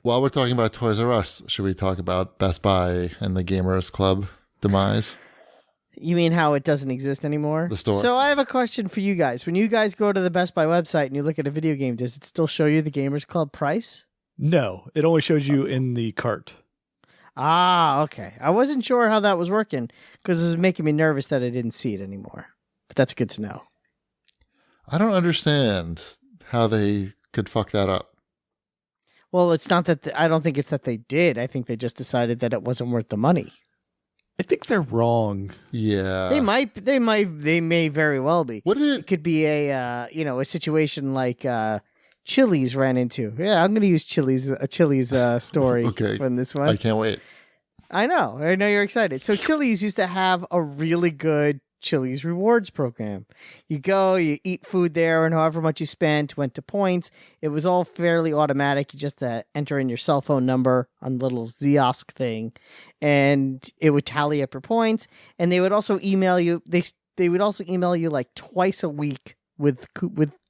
While we're talking about Toys R Us, should we talk about Best Buy and the Gamers Club demise? You mean how it doesn't exist anymore? The store. So I have a question for you guys. When you guys go to the Best Buy website and you look at a video game, does it still show you the Gamers Club price? No, it only shows you in the cart. Ah, okay. I wasn't sure how that was working because it was making me nervous that I didn't see it anymore. But that's good to know. I don't understand how they could fuck that up. Well, it's not that I don't think it's that they did. I think they just decided that it wasn't worth the money. I think they're wrong. Yeah. They may very well be. What did It could be a situation like Chili's ran into. Yeah, I'm going to use a Chili's story Okay. from this one. I can't wait. I know you're excited. So Chili's used to have a really good Chili's rewards program. You go, you eat food there, and however much you spent went to points. It was all fairly automatic. You just enter in your cell phone number on the little Ziosk thing, and it would tally up your points. And they would also email you. They would also email you like twice a week with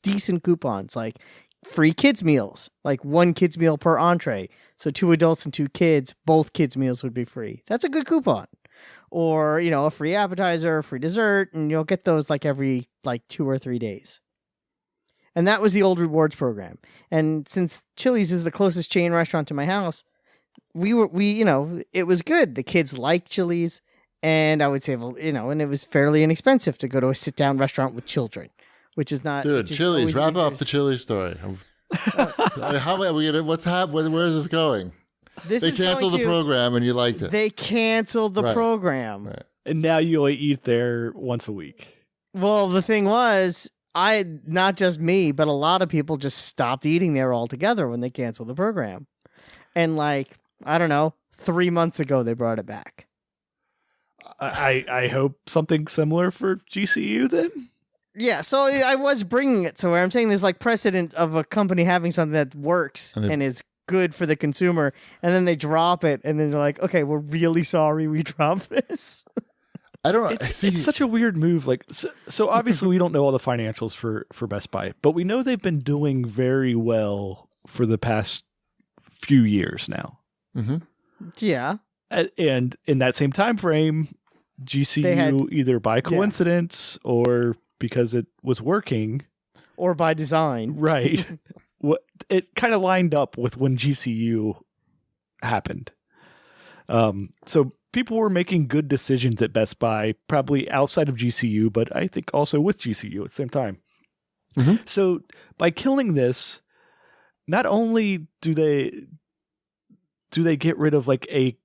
decent coupons, like free kids meals, like 1 kids meal per entree. So 2 adults and 2 kids, both kids meals would be free. That's a good coupon. Or, a free appetizer, a free dessert, and you'll get those like every 2 or 3 days. And that was the old rewards program. And since Chili's is the closest chain restaurant to my house, it was good. The kids liked Chili's, and I would say, and it was fairly inexpensive to go to a sit-down restaurant with children, which is not. Dude, Chili's, wrap up the Chili's story. What's happening? Where is this going? They canceled the program and you liked it. They canceled the program. Right. And now you only eat there once a week. Well, the thing was, not just me, but a lot of people just stopped eating there altogether when they canceled the program. And I don't know, 3 months ago they brought it back. I hope something similar for GCU then? Yeah, so I was bringing it. So where I'm saying there's precedent of a company having something that works and is good for the consumer, and then they drop it, and then they're like, okay, we're really sorry we dropped this. I don't know. It's such a weird move. So obviously we don't know all the financials for Best Buy, but we know they've been doing very well for the past few years now. Mm-hmm. Yeah. And in that same time frame, GCU either by coincidence or because it was working, or by design, right? It kind of lined up with when GCU happened. So people were making good decisions at Best Buy, probably outside of GCU, but I think also with GCU at the same time. Mm-hmm. So by killing this, not only do they get rid of a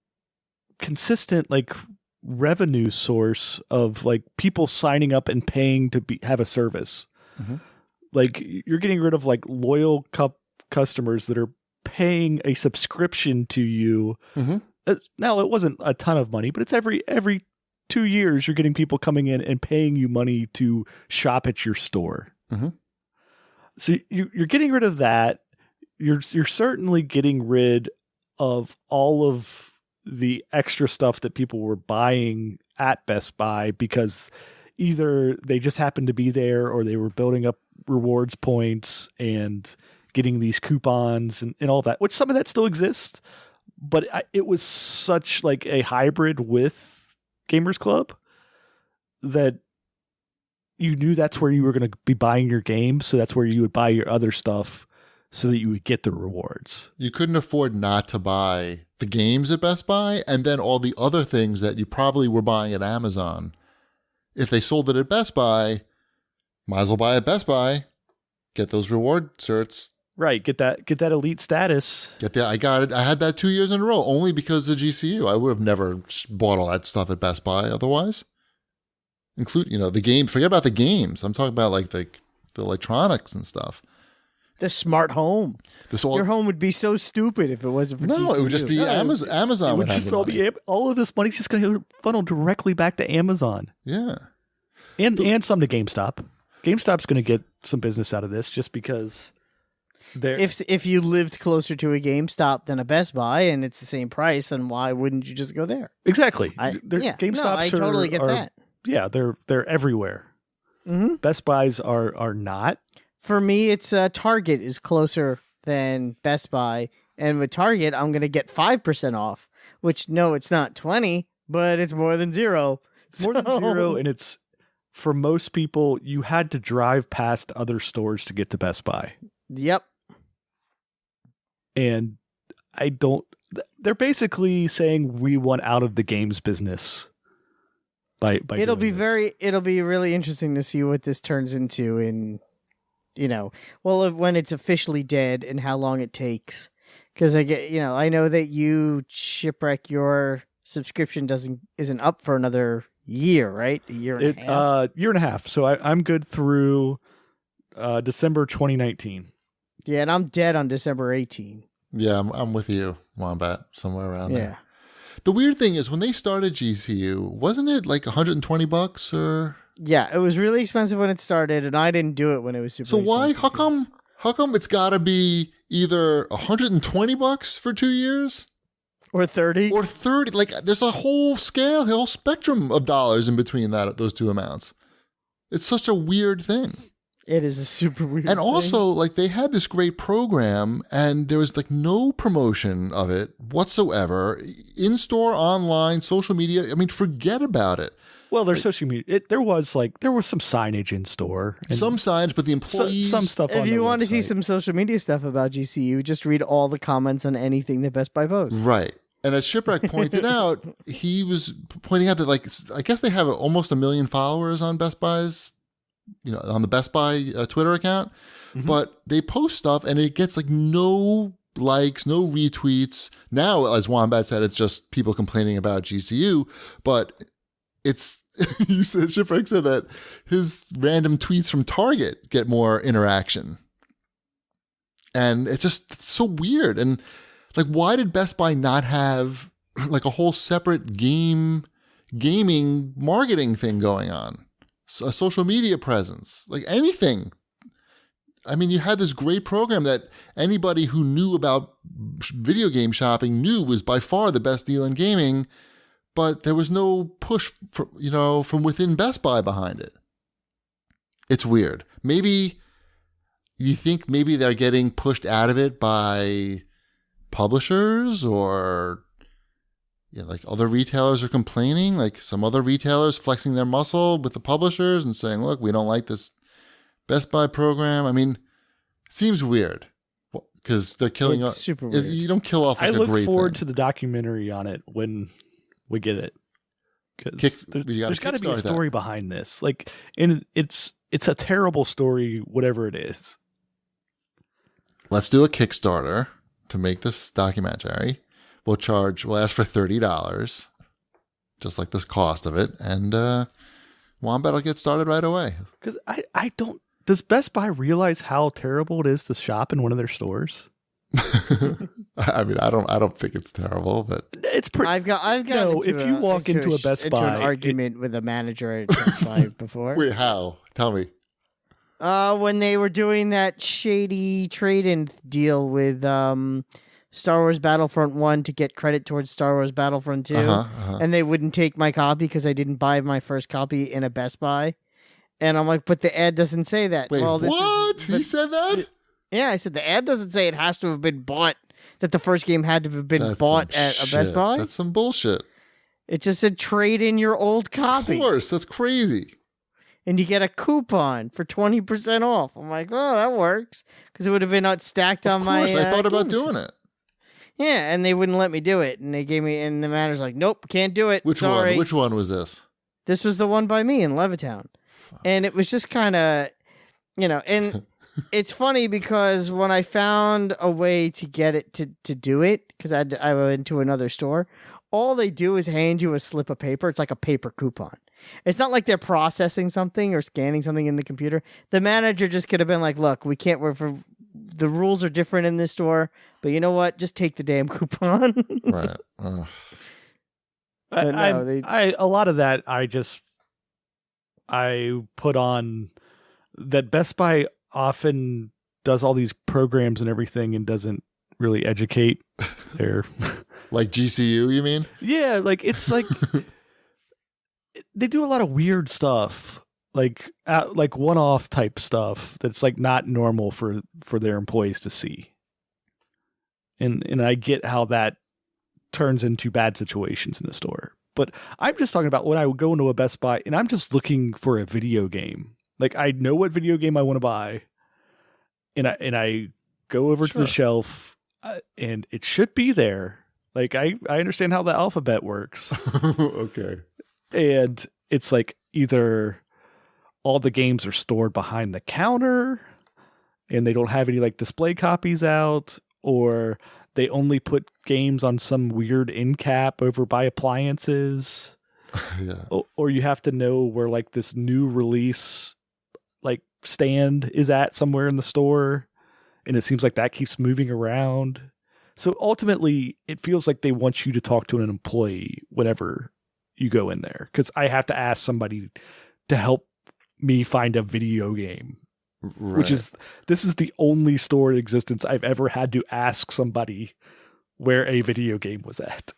consistent revenue source of people signing up and paying to have a service. Mm-hmm. You're getting rid of loyal customers that are paying a subscription to you. Mm-hmm. Now it wasn't a ton of money, but it's every 2 years you're getting people coming in and paying you money to shop at your store. Mm-hmm. So you're getting rid of that. You're certainly getting rid of all of the extra stuff that people were buying at Best Buy because either they just happened to be there or they were building up rewards points and getting these coupons and all that, which some of that still exists, but it was such a hybrid with Gamers Club that you knew that's where you were going to be buying your games. So that's where you would buy your other stuff so that you would get the rewards. You couldn't afford not to buy the games at Best Buy and then all the other things that you probably were buying at Amazon. If they sold it at Best Buy, might as well buy at Best Buy, get those reward certs. Right, get that elite status. I got it. I had that 2 years in a row only because of GCU. I would have never bought all that stuff at Best Buy otherwise. Include, the game. Forget about the games. I'm talking about the electronics and stuff. The smart home. Your home would be so stupid if it wasn't for GCU. No, it would just be Amazon. Amazon would have just all of this money's just going to funnel directly back to Amazon. Yeah, and some to GameStop. GameStop's going to get some business out of this just because if you lived closer to a GameStop than a Best Buy and it's the same price, then why wouldn't you just go there? Exactly. GameStops I totally get that. Yeah, they're everywhere. Mm-hmm. Best Buys are not. For me, it's Target is closer than Best Buy, And with Target, I'm going to get 5% off, which no, it's not 20, but it's more than zero. More than zero, and it's for most people, you had to drive past other stores to get to Best Buy. Yep. And they're basically saying we want out of the games business. By it'll be this. it'll be really interesting to see what this turns into in, when it's officially dead and how long it takes. Because I know that you Shipwreck, your subscription isn't up for another year, right? A year and a half. Year and a half. So I'm good through December 2019. Yeah, and I'm dead on December 18. Yeah, I'm with you, Wombat, somewhere around there. Yeah. The weird thing is when they started GCU, wasn't it like $120 or? Yeah, it was really expensive when it started, and I didn't do it when it was super So why? expensive. How come it's got to be either $120 for 2 years? Or 30? Or 30. Like, there's a whole spectrum of dollars in between those two amounts. It's such a weird thing. It is a super weird And thing. also, like, they had this great program, and there was, like, no promotion of it whatsoever. In-store, online, social media. I mean, forget about it. Well, there's social media. There was some signage in store. Some signs, but the employees... Some stuff on If you want to see website. some social media stuff about GCU, just read all the comments on anything that Best Buy posts. Right. And as Shipwreck pointed out, he was pointing out that, like, I guess they have almost 1 million followers on Best Buy's, on the Best Buy Twitter account. Mhm. But they post stuff and it gets like no likes, no retweets. Now, as Wombat said, it's just people complaining about GCU. But it's, Shipwreck said that his random tweets from Target get more interaction. And it's just so weird. And like, why did Best Buy not have like a whole separate gaming marketing thing going on? A social media presence, like anything. I mean, you had this great program that anybody who knew about video game shopping knew was by far the best deal in gaming, but there was no push from within Best Buy behind it. It's weird. Maybe you think maybe they're getting pushed out of it by publishers or like other retailers are complaining, like some other retailers flexing their muscle with the publishers and saying, look, we don't like this Best Buy program. I mean, it seems weird because they're killing It's off. super weird. You don't kill off like I a look great forward thing. to the documentary on it when we get it. Because there's got to be a story behind this. Like, and it's a terrible story, whatever it is. Let's do a Kickstarter to make this documentary. We'll ask for $30, just like the cost of it, and Wombat will get started right away. Because I don't. Does Best Buy realize how terrible it is to shop in one of their stores? I mean, I don't think it's terrible, but It's pretty. I've got. No, if you walk into a Best into Buy, an argument with a manager at Best Buy before. wait, how? Tell me. When they were doing that shady trade-in deal with Star Wars Battlefront 1 to get credit towards Star Wars Battlefront 2, and they wouldn't take my copy because I didn't buy my first copy in a Best Buy. And I'm like, but the ad doesn't say that. Wait, well, what? He said that? Yeah, I said the ad doesn't say it has to have been bought, that the first game had to have been That's bought some at a shit. Best Buy. That's some bullshit. It just said trade in your old copy. Of course, that's crazy. And you get a coupon for 20% off. I'm like, oh, that works. Because it would have been stacked on Of my course, I thought about games. doing it. Yeah, and they wouldn't let me do it. And they gave me, and the manager's like, nope, can't do it. Which Sorry. one? Which one was this? This was the one by me in Levittown. And it was just kind of, and it's funny because when I found a way to get it to do it, because I went to another store, all they do is hand you a slip of paper. It's like a paper coupon. It's not like they're processing something or scanning something in the computer. The manager just could have been like, look, we can't work for, the rules are different in this store, but you know what? Just take the damn coupon. Right. Ugh. A lot of that I put on that Best Buy often does all these programs and everything and doesn't really educate their Like GCU, you mean? yeah, like it's like they do a lot of weird stuff, like one-off type stuff that's like not normal for their employees to see. and I get how that turns into bad situations in the store. But I'm just talking about when I would go into a Best Buy and I'm just looking for a video game. Like I know what video game I want to buy, and I go over to the shelf, and it should be there. Like I understand how the alphabet works. Okay. And it's like either all the games are stored behind the counter and they don't have any like display copies out, or they only put games on some weird end cap over by appliances. Yeah. Or you have to know where like this new release like stand is at somewhere in the store, and it seems like that keeps moving around. So ultimately, it feels like they want you to talk to an employee whenever you go in there, because I have to ask somebody to help me find a video game, Right. This is the only store in existence I've ever had to ask somebody where a video game was at.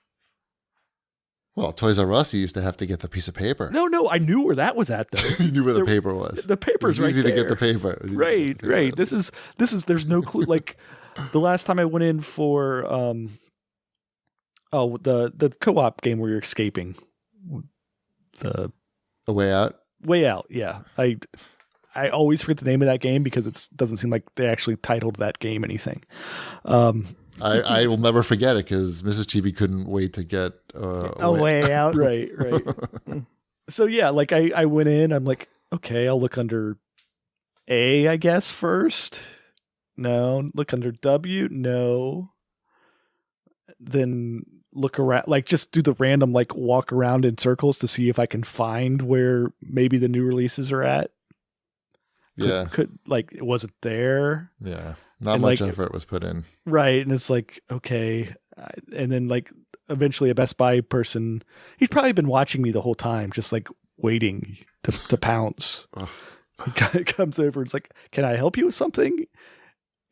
Well, Toys R Us, you used to have to get the piece of paper. No, I knew where that was at though. You knew where the paper was. The paper's it was right easy there. to get the paper. Right. This is. There's no clue. Like the last time I went in for the co-op game where you're escaping. The Way Out. Way Out. Yeah, I always forget the name of that game because it doesn't seem like they actually titled that game anything. I will never forget it because Mrs. Chibi couldn't wait to get a way out. Right. So yeah, like I went in. I'm like, okay, I'll look under A, I guess first. No, look under W. No. Then look around, like just do the random like walk around in circles to see if I can find where maybe the new releases are at. Could like it wasn't there. Yeah, not and much like, effort was put in. Right, and it's like okay, and then like eventually a Best Buy person, he'd probably been watching me the whole time, just like waiting to pounce. He comes over and it's like, "Can I help you with something?"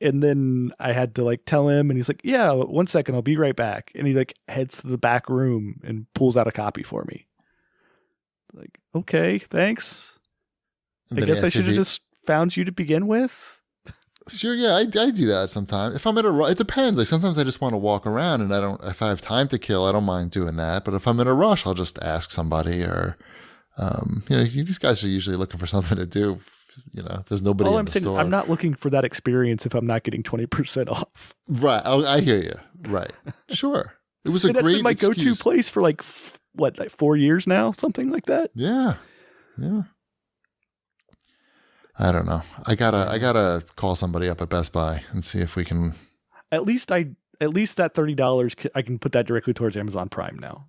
And then I had to like tell him, and he's like, "Yeah, 1 second, I'll be right back." And he like heads to the back room and pulls out a copy for me. Like, okay, thanks. I guess I should have just found you to begin with. Sure, yeah, I do that sometimes. If I'm at it depends. Like sometimes I just want to walk around, and if I have time to kill, I don't mind doing that. But if I'm in a rush, I'll just ask somebody, or these guys are usually looking for something to do. If there's nobody in the store. I'm not looking for that experience if I'm not getting 20% off. Right. I hear you. Right. Sure. It was a that's great been my excuse. go-to place for like 4 years now, something like that. Yeah. I don't know. I gotta call somebody up at Best Buy and see if we can. At least that $30, I can put that directly towards Amazon Prime now.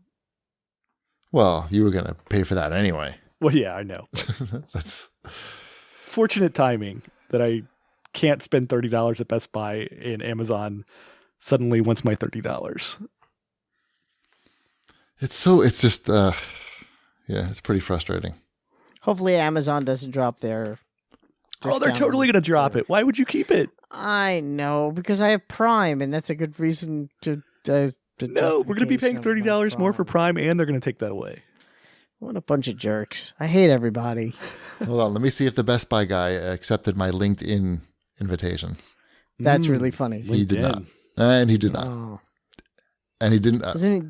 Well, you were gonna pay for that anyway. Well, yeah, I know. That's fortunate timing that I can't spend $30 at Best Buy and Amazon suddenly wants my $30. It's just it's pretty frustrating. Hopefully Amazon doesn't drop their discount. They're totally going to drop it. Why would you keep it? I know, because I have Prime, and that's a good reason to no, we're going to be paying $30 more for Prime, and they're going to take that away. What a bunch of jerks. I hate everybody. Hold on. Let me see if the Best Buy guy accepted my LinkedIn invitation. That's really funny. He did not. And he did not. Oh. And he didn't.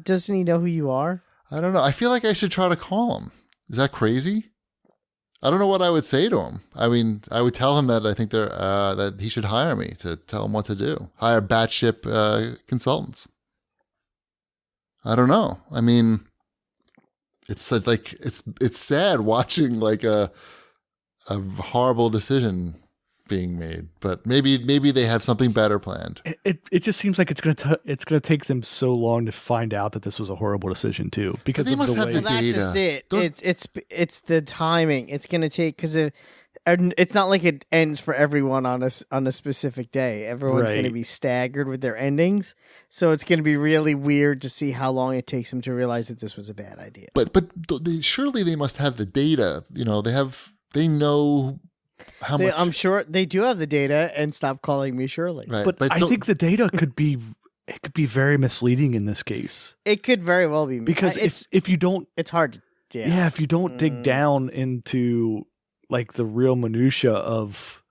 Doesn't he know who you are? I don't know. I feel like I should try to call him. Is that crazy? I don't know what I would say to him. I mean, I would tell him that I think that he should hire me to tell him what to do. Hire Batship consultants. I don't know. I mean, it's like it's sad watching like a horrible decision being made, but maybe they have something better planned. It just seems like it's gonna take them so long to find out that this was a horrible decision too, because they must have the that's data. just it. It's the timing. It's gonna take because it's not like it ends for everyone on a specific day. Everyone's Right. going to be staggered with their endings, so it's going to be really weird to see how long it takes them to realize that this was a bad idea. But surely they must have the data. They know how much. I'm sure they do have the data, and stop calling me Shirley. Right. But I think the data could be very misleading in this case, It could very well be because if you don't it's hard. if you don't dig down into like the real minutia of,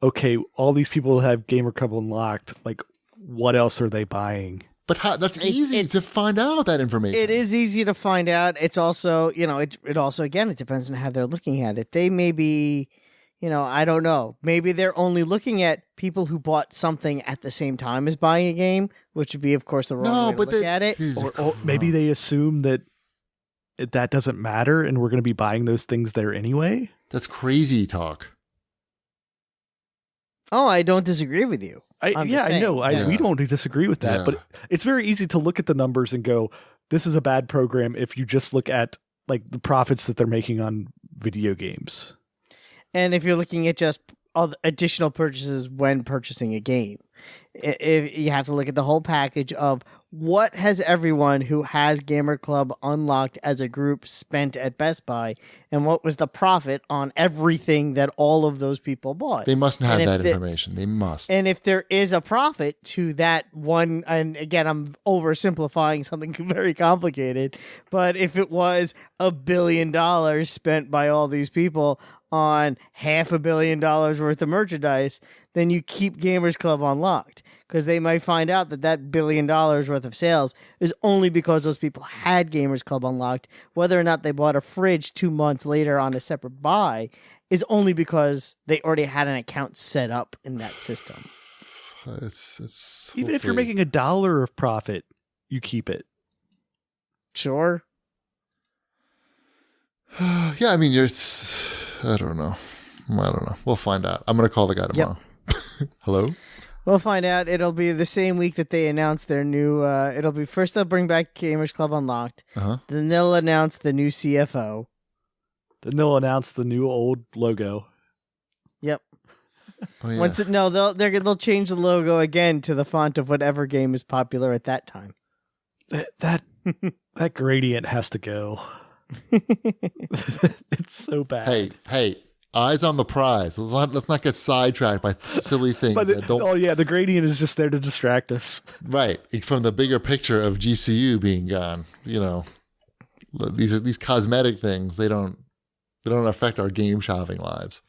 okay, all these people have Gamer Club unlocked, like what else are they buying? But that's easy to find out that information. It is easy to find out. It's also, it also, again, it depends on how they're looking at it. They may be, I don't know. Maybe they're only looking at people who bought something at the same time as buying a game, which would be, of course, the wrong way to look at it. Or maybe they assume that doesn't matter and we're going to be buying those things there anyway. That's crazy talk. Oh, I don't disagree with you. I know. We don't disagree with that, Yeah. but it's very easy to look at the numbers and go, this is a bad program if you just look at like the profits that they're making on video games. And if you're looking at just all the additional purchases when purchasing a game, if you have to look at the whole package of what has everyone who has Gamer Club unlocked as a group spent at Best Buy, and what was the profit on everything that all of those people bought. They must have that information. They must. And if there is a profit to that one, and again, I'm oversimplifying something very complicated, but if it was $1 billion spent by all these people on $500 million worth of merchandise, then you keep Gamers Club unlocked, because they might find out that $1 billion worth of sales is only because those people had Gamers Club unlocked. Whether or not they bought a fridge 2 months later on a separate buy is only because they already had an account set up in that system. It's even if you're making $1 of profit, you keep it. Sure. Yeah, I mean, I don't know. We'll find out. I'm going to call the guy tomorrow. Hello? We'll find out. It'll be the same week that they announce their new... it'll be first they'll bring back Gamers Club Unlocked. Uh-huh. Then they'll announce the new CFO. Then they'll announce the new old logo. Yep. Oh, yeah. They'll change the logo again to the font of whatever game is popular at that time. That gradient has to go. It's so bad. Hey, eyes on the prize. Let's not get sidetracked by silly things. The gradient is just there to distract us. Right, from the bigger picture of GCU being gone. These cosmetic things. They don't affect our game shopping lives.